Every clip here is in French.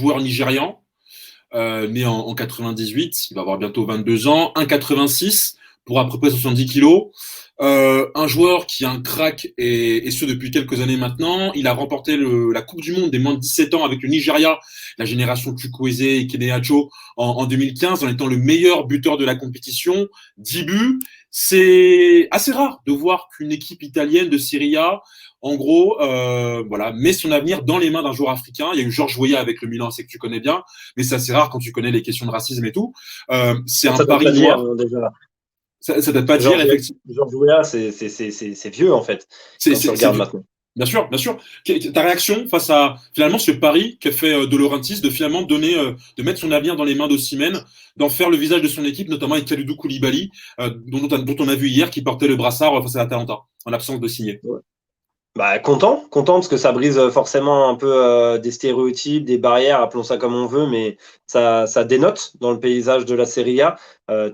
joueur nigérian, né en 98, il va avoir bientôt 22 ans, 1,86 pour à peu près 70 kilos. Un joueur qui est un crack et ce depuis quelques années maintenant. Il a remporté la Coupe du Monde des moins de 17 ans avec le Nigeria, la génération Chukwueze et Keneacho en 2015, en étant le meilleur buteur de la compétition. 10 buts. C'est assez rare de voir qu'une équipe italienne de Serie A, en gros, voilà, met son avenir dans les mains d'un joueur africain. Il y a eu Georges Weah avec le Milan, c'est que tu connais bien, mais c'est assez rare quand tu connais les questions de racisme et tout. C'est un Ça date pari pas d'hier, noir. déjà. Ça date pas d'hier, effectivement. Georges Weah, c'est vieux, en fait, C'est, quand tu c'est, c'est regardes du- maintenant. Bien sûr, bien sûr. Ta réaction face à finalement ce pari qu'a fait De Laurentiis de finalement donner, de mettre son avenir dans les mains d'Osimhen, d'en faire le visage de son équipe, notamment avec Kalidou Koulibaly, dont on a vu hier qui portait le brassard face à l'Atalanta, en l'absence de signer. Ouais. Bah, content parce que ça brise forcément un peu des stéréotypes, des barrières, appelons ça comme on veut, mais ça dénote dans le paysage de la Serie A.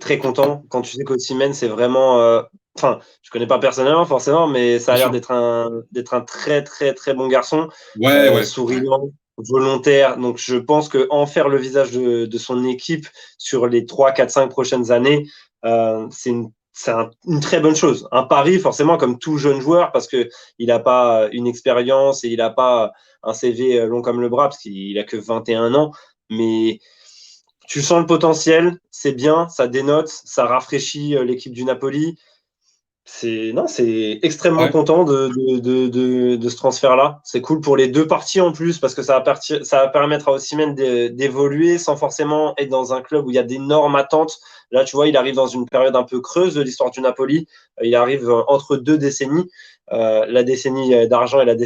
Très content quand tu sais qu'Osimhen, c'est vraiment. Enfin, je connais pas personnellement forcément, mais ça a Bien l'air sûr. d'être un très très très bon garçon, Ouais, ouais. souriant, volontaire. Donc je pense que en faire le visage de son équipe sur les 3, 4, 5 prochaines années, une très bonne chose. Un pari, forcément, comme tout jeune joueur, parce qu'il n'a pas une expérience et il n'a pas un CV long comme le bras, parce qu'il a que 21 ans. Mais tu sens le potentiel, c'est bien, ça dénote, ça rafraîchit l'équipe du Napoli. C'est extrêmement Ouais. content de ce transfert-là. C'est cool pour les deux parties en plus, parce que ça va permettre à Osimhen d'évoluer sans forcément être dans un club où il y a d'énormes attentes. Là, tu vois, il arrive dans une période un peu creuse de l'histoire du Napoli. Il arrive entre deux décennies, la décennie d'argent et la décennie